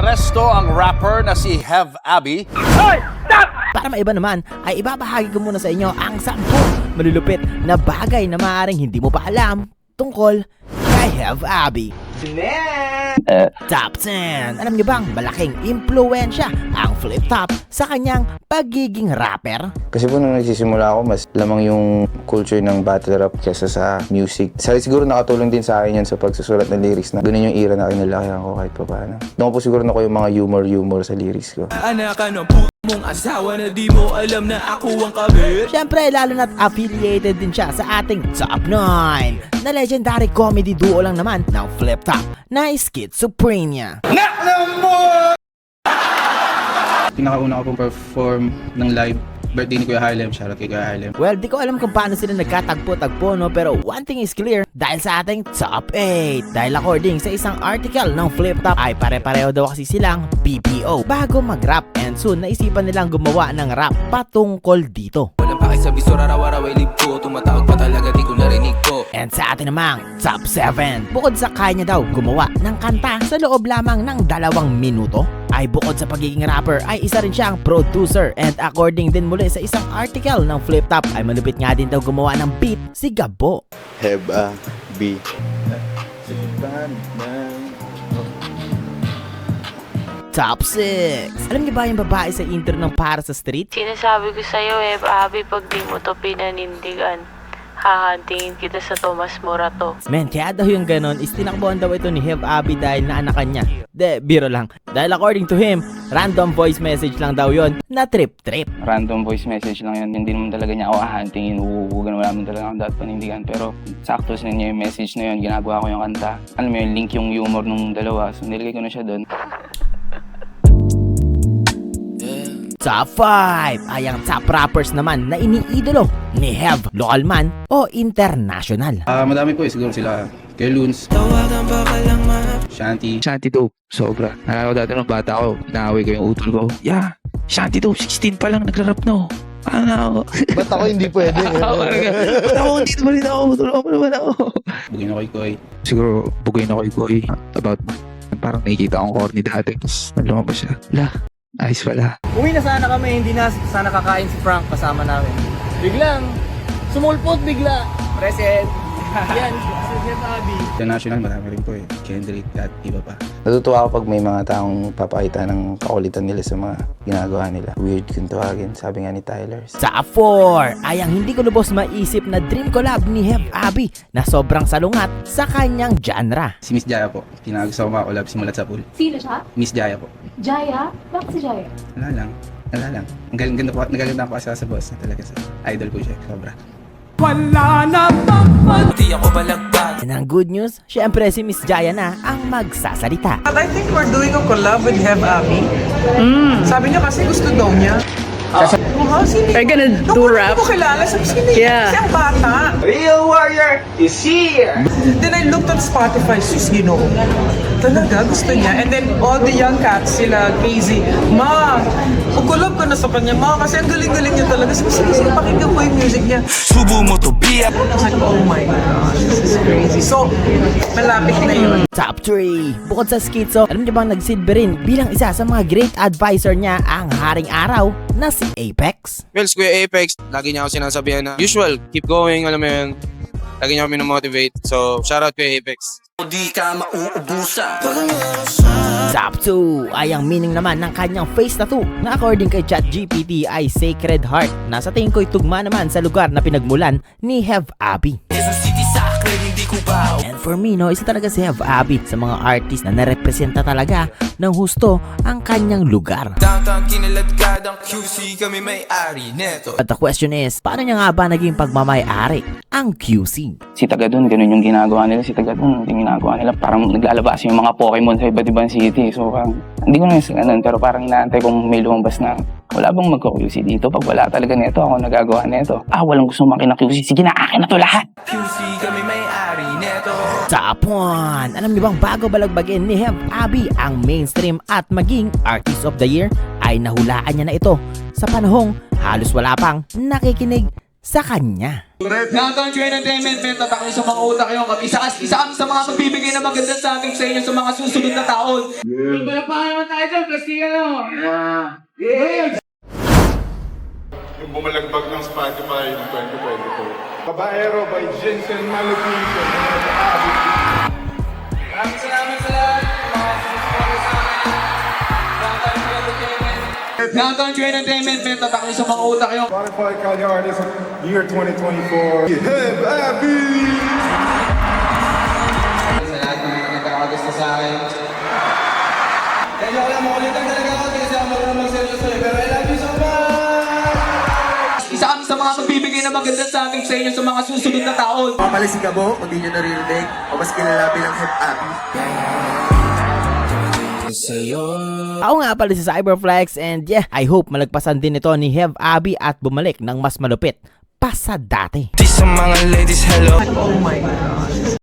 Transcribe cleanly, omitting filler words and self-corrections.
Inaresto ang rapper na si Hev Abi. Para maiba naman, ay ibabahagi ko muna sa inyo ang 10 malulupit na bagay na maaaring hindi mo pa alam tungkol kay Hev Abi. Top 10. Alam niyo bang malaking impluwensya ang Flip Top sa kanyang pagiging rapper? Kasi po nung nagsisimula ako, mas lamang yung culture ng battle rap kesa sa music. Siguro nakatulong din sa akin yan sa pagsusulat ng lyrics na ganun yung era na kinalakihan ko kahit pa paano. Doon po siguro na ko yung mga humor sa lyrics ko. Anak ka ng mong asawa na di mo alam na ako ang kabit. Siyempre, lalo na't affiliated din siya sa ating Top 9 na legendary comedy duo lang naman ng Flip Top na Schizophrenia. Pinakauna ko pong perform ng live birthday ni Kuya Harlem. Shoutout kay Kuya Harlem. Well, di ko alam kung paano sila nagkatagpo-tagpo, no? Pero one thing is clear, dahil sa ating Top 8. Dahil according sa isang article ng Flip Top, ay pare-pareho daw kasi silang BPO bago mag-rap, and soon naisipan nilang gumawa ng rap patungkol dito. Walang pakisabi so araw-araw ay live ko. Tumatawag pa talaga di ko narinig ko. And sa atin namang Top 7, bukod sa kaya niya daw gumawa ng kanta sa loob lamang ng 2 minuto, ay bukod sa pagiging rapper ay isa rin siyang producer, and according din muli sa isang article ng Flip Top ay malupit nga din daw gumawa ng beat si Gabo. Hev Abi. Top 6. Alam niyo ba yung babae sa intro ng Para sa Street? Sinasabi ko sa'yo, Abi, pag di mo to pinanindigan, hahantingin kita sa Tomas Morato. Men, kaya daw yung ganon is tinakbuhan daw ito ni Hev Abi dahil naanakan niya. Biro lang. Dahil according to him, random voice message lang daw yon na trip-trip. Random voice message lang yun. Hindi naman talaga niya ako hahantingin. Uuugan. Wala naman talaga akong dapat panindigan. Pero sakto sa niya yung message na yun. Ginagawa ko yung kanta. Alam mo yun, link yung humor nung dalawa. So nilagay ko na siya doon. Top 5 ay ang top rappers naman na iniidolo ni Hev, local man o international. Madami po siguro sila. Kay Loons. Tawagan pa ka lang Shanty. Shanty Dope, sobra. Nalala ko dati nung bata ko, naaway ko yung utol ko. Yeah, Shanty Dope, 16 pa lang nagra-rap no. Ano? Ba't ako hindi pwede? Ba't ako dito pa rin ako? Tulungan mo naman ako. Bugin ako kay Koy. Siguro, bugayin ako kay Koy about parang nakikita akong corny dati. Tapos, lumabas siya. Ayos pala. Uwi na sana kami, hindi na sana kakain si Frank kasama namin. Biglang, sumulpot bigla. Present. Yan, si Hev Abi. International, marami rin po eh. Kendrick at iba pa. Natutuwa ako pag may mga taong papakita ng kakulitan nila sa mga ginagawa nila. Weird kung tawagin, sabi nga ni Tyler. Top 4 ay ang hindi ko lubos maisip na dream collab ni Hev Abi na sobrang salungat sa kanyang genre. Si Miss Jaya po. Pinagusto ko makakulab simulat sa pool. Sino siya? Miss Jaya po. Jaya? Bakit si Jaya? Wala lang. Ang galing po. Nagaling po kasi sa boss na talaga sa idol ko siya. Sobra. Wala na di ako balagbag. And ang good news, syempre si Miss Jaya na ang magsasalita. I think we're doing a collab with Hev Abi. Sabi niya kasi gusto daw niya. Are you gonna do rap? Hindi ko kilala. Sabi sino Yeah. Kasi ang bata. Real warrior is here! Then I looked on Spotify. Sus, talaga gusto niya. And then all the young cats, sila crazy. Ma, collab ka na sa kanya. Ma, kasi ang galing-galing niya talaga. Sabi, sige, pakinggan ko yung music niya. Subo mo to be I was like, oh my gosh, this is crazy. So, malapit na yun. Top 3. Bukod sa Schizo, alam niyo bang nagsilbi rin bilang isa sa mga great advisor niya ang Haring Araw na si Apex? Well, Kuya Apex, lagi niya ako sinasabihan na usual, keep going, alam mo yun. Lagi niya ako minomotivate. So, shoutout Kuya Apex. Di ka mauubusan. Top 2 ay ang meaning naman ng kanyang face tattoo na according kay ChatGPT ay Sacred Heart na sa tingin ko'y tugma naman sa lugar na pinagmulan ni Hev Abi. Quezon City sa akin, hindi ko ba? And for me, no, isa talaga si Hev Abi sa mga artist na narepresenta talaga ng husto ang kanyang lugar. Downtown kinaladkad ang QC, kami may-ari neto. But the question is, paano niya nga ba naging pagmamay-ari ang QC? Si taga doon, ganun yung ginagawa nila. Si taga doon, yung ginagawa nila. Parang naglalabas yung mga Pokemon sa iba't ibang city. So, parang, hindi ko naman sa ganun. Pero parang inaantay kung may lumabas na, wala bang magko-QC dito? Pag wala talaga neto, ako nagagawa neto. Walang gusto makina QC. Sige na, akin na to lahat. QC, kami may-ari neto. Top 1! Alam niyo bang bago balagbagin ni Hev Abi ang mainstream at maging Artist of the Year, ay nahulaan niya na ito sa panahong halos wala pang nakikinig sa kanya. Downtown Trade Entertainment, men, tatak niyo sa mga utak nyo. Isa kami sa mga magbibigay na maganda sa ating sa inyo sa mga susunod na taon. Palakpakan naman tayo Yung bumalagbag ng Spotify ng 2022. Kabaero by Jensen Malupito. Maraming salamat sa lahat. Mga sumusuporta sa akin. Downtown Trade Entertainment, men, tatak niyo sa mga utak yung Spotify Kanye Artist Year 2024. Have Abby! sa lahat ng mga nagkakagusto sa akin. Kaya ko lang, makulitan talaga ako kasi ako marunong magseryoso eh. Pero I love you so much! Isa kami sa mga magbibigay na maganda sa amin sa inyo sa mga susunod na taon. Mga pala si Gabo, kung di nyo naririnig, o mas kilala bilang Have Abby. Ako nga pala si Cyberflex and yeah, I hope malagpasan din ito ni Have Abby at bumalik ng mas malupit pa sa dati. Di sa mga ladies, hello. Oh my gosh.